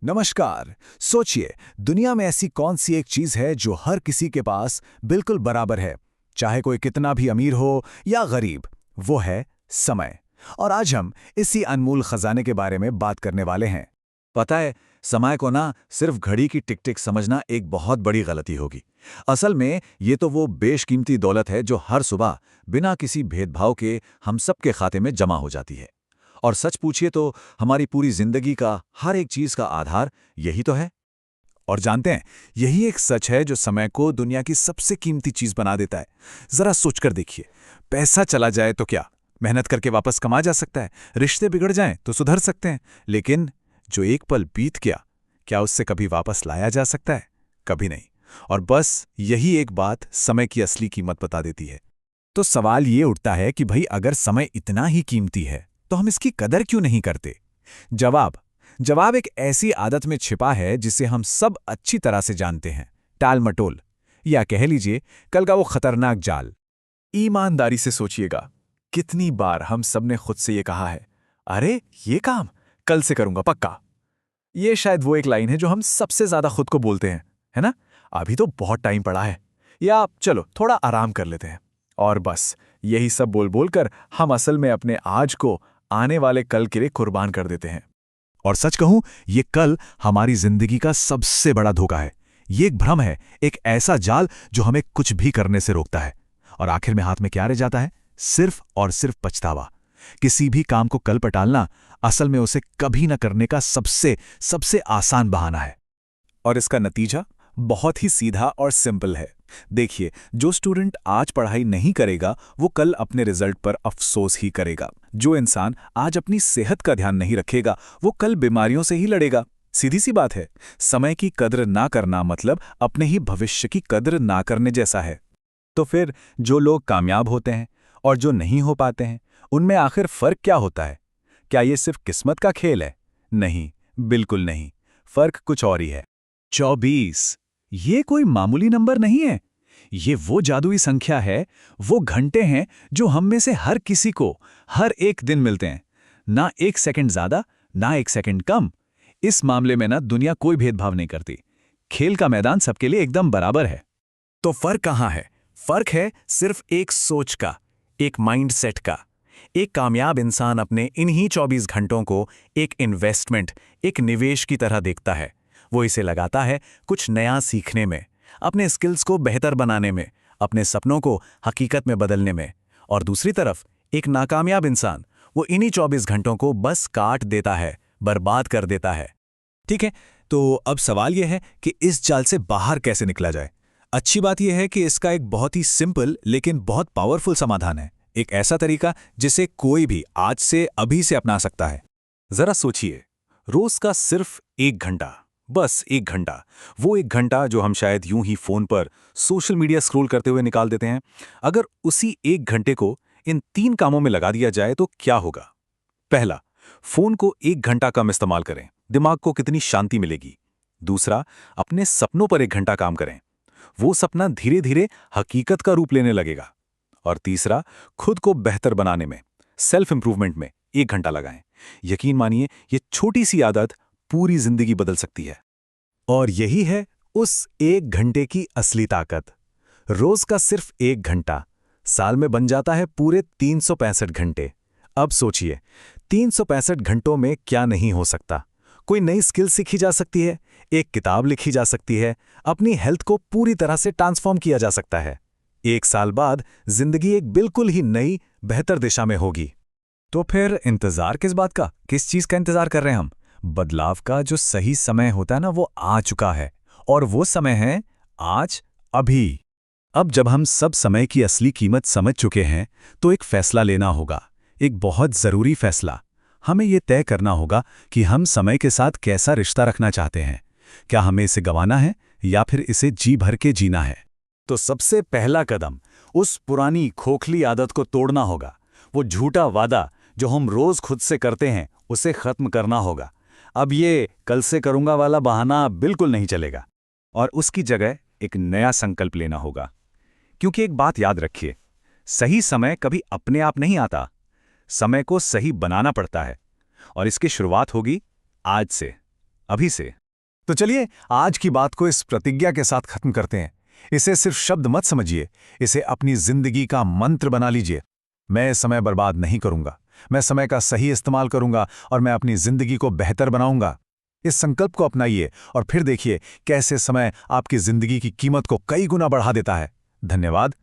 नमस्कार। सोचिए, दुनिया में ऐसी कौन सी एक चीज है जो हर किसी के पास बिल्कुल बराबर है, चाहे कोई कितना भी अमीर हो या गरीब। वो है समय। और आज हम इसी अनमोल खजाने के बारे में बात करने वाले हैं। पता है, समय को ना सिर्फ घड़ी की टिक टिक समझना एक बहुत बड़ी गलती होगी। असल में ये तो वो बेशकीमती दौलत है जो हर सुबह बिना किसी भेदभाव के हम सबके खाते में जमा हो जाती है। और सच पूछिए तो हमारी पूरी जिंदगी का हर एक चीज का आधार यही तो है। और जानते हैं, यही एक सच है जो समय को दुनिया की सबसे कीमती चीज बना देता है। जरा सोचकर देखिए, पैसा चला जाए तो क्या, मेहनत करके वापस कमा जा सकता है। रिश्ते बिगड़ जाएं तो सुधर सकते हैं, लेकिन जो एक पल बीत गया, क्या उससे कभी वापस लाया जा सकता है? कभी नहीं। और बस यही एक बात समय की असली कीमत बता देती है। तो सवाल ये उठता है कि भाई, अगर समय इतना ही कीमती है तो हम इसकी कदर क्यों नहीं करते? जवाब जवाब एक ऐसी आदत में छिपा है जिसे हम सब अच्छी तरह से जानते हैं, टाल मटोल, या कह लीजिए कल का वो खतरनाक जाल। ईमानदारी से सोचिएगा, कितनी बार हम सब ने खुद से ये कहा है, अरे ये काम कल से करूंगा पक्का। ये शायद वो एक लाइन है जो हम सबसे ज्यादा खुद को बोलते हैं, है ना? अभी तो बहुत टाइम पड़ा है, या चलो थोड़ा आराम कर लेते हैं। और बस यही सब बोल बोलकर हम असल में अपने आज को आने वाले कल के लिए कुर्बान कर देते हैं। और सच कहूं, ये कल हमारी जिंदगी का सबसे बड़ा धोखा है। ये एक भ्रम है, एक ऐसा जाल जो हमें कुछ भी करने से रोकता है। और आखिर में हाथ में क्या रह जाता है? सिर्फ और सिर्फ पछतावा। किसी भी काम को कल पर टालना असल में उसे कभी न करने का सबसे सबसे आसान बहाना है। और इसका नतीजा बहुत ही सीधा और सिंपल है। देखिए, जो स्टूडेंट आज पढ़ाई नहीं करेगा वो कल अपने रिजल्ट पर अफसोस ही करेगा। जो इंसान आज अपनी सेहत का ध्यान नहीं रखेगा वो कल बीमारियों से ही लड़ेगा। सीधी सी बात है, समय की कद्र ना करना मतलब अपने ही भविष्य की कद्र ना करने जैसा है। तो फिर जो लोग कामयाब होते हैं और जो नहीं हो पाते हैं, उनमें आखिर फर्क क्या होता है? क्या ये सिर्फ किस्मत का खेल है? नहीं, बिल्कुल नहीं। फर्क कुछ और ही है। 24 ये कोई मामूली नंबर नहीं है। ये वो जादुई संख्या है, वो घंटे हैं जो हम में से हर किसी को हर एक दिन मिलते हैं। ना एक सेकंड ज्यादा, ना एक सेकंड कम। इस मामले में ना दुनिया कोई भेदभाव नहीं करती। खेल का मैदान सबके लिए एकदम बराबर है। तो फर्क कहाँ है? फर्क है सिर्फ एक सोच का, एक माइंडसेट का। एक कामयाब इंसान अपने इन्हीं 24 घंटों को एक इन्वेस्टमेंट, एक निवेश की तरह देखता है। वो इसे लगाता है कुछ नया सीखने में, अपने स्किल्स को बेहतर बनाने में, अपने सपनों को हकीकत में बदलने में। और दूसरी तरफ एक नाकामयाब इंसान, वो इन्हीं 24 घंटों को बस काट देता है, बर्बाद कर देता है। ठीक है, तो अब सवाल यह है कि इस जाल से बाहर कैसे निकला जाए। अच्छी बात यह है कि इसका एक बहुत ही सिंपल लेकिन बहुत पावरफुल समाधान है। एक ऐसा तरीका जिसे कोई भी आज से अभी से अपना सकता है। जरा सोचिए, रोज का सिर्फ 1 घंटा, बस 1 घंटा, वो 1 घंटा जो हम शायद यूं ही फोन पर सोशल मीडिया स्क्रॉल करते हुए निकाल देते हैं, अगर उसी 1 घंटे को इन 3 कामों में लगा दिया जाए तो क्या होगा? पहला, फोन को 1 घंटा कम इस्तेमाल करें, दिमाग को कितनी शांति मिलेगी। दूसरा, अपने सपनों पर 1 घंटा काम करें, वो सपना धीरे धीरे हकीकत का रूप लेने लगेगा। और तीसरा, खुद को बेहतर बनाने में, सेल्फ इंप्रूवमेंट में 1 घंटा लगाएं। यकीन मानिए, ये छोटी सी आदत पूरी जिंदगी बदल सकती है। और यही है उस 1 घंटे की असली ताकत। रोज का सिर्फ 1 घंटा साल में बन जाता है पूरे 365 घंटे। अब सोचिए, 365 घंटों में क्या नहीं हो सकता? कोई नई स्किल सीखी जा सकती है, एक किताब लिखी जा सकती है, अपनी हेल्थ को पूरी तरह से ट्रांसफॉर्म किया जा सकता है। 1 साल बाद जिंदगी एक बिल्कुल ही नई, बेहतर दिशा में होगी। तो फिर इंतजार किस बात का? किस चीज का इंतजार कर रहे हैं हम? बदलाव का जो सही समय होता है ना, वो आ चुका है। और वो समय है आज, अभी। अब जब हम सब समय की असली कीमत समझ चुके हैं तो एक फैसला लेना होगा, एक बहुत जरूरी फैसला। हमें ये तय करना होगा कि हम समय के साथ कैसा रिश्ता रखना चाहते हैं। क्या हमें इसे गंवाना है या फिर इसे जी भर के जीना है? तो सबसे पहला कदम उस पुरानी खोखली आदत को तोड़ना होगा। वो झूठा वादा जो हम रोज खुद से करते हैं, उसे खत्म करना होगा। अब ये कल से करूंगा वाला बहाना बिल्कुल नहीं चलेगा। और उसकी जगह एक नया संकल्प लेना होगा। क्योंकि एक बात याद रखिए, सही समय कभी अपने आप नहीं आता, समय को सही बनाना पड़ता है। और इसकी शुरुआत होगी आज से। अभी से। तो चलिए आज की बात को इस प्रतिज्ञा के साथ खत्म करते हैं। इसे सिर्फ शब्द मत समझिए, इसे अपनी जिंदगी का मंत्र बना लीजिए। मैं समय बर्बाद नहीं करूंगा, मैं समय का सही इस्तेमाल करूंगा और मैं अपनी जिंदगी को बेहतर बनाऊंगा। इस संकल्प को अपनाइए और फिर देखिए कैसे समय आपकी जिंदगी की कीमत को कई गुना बढ़ा देता है। धन्यवाद।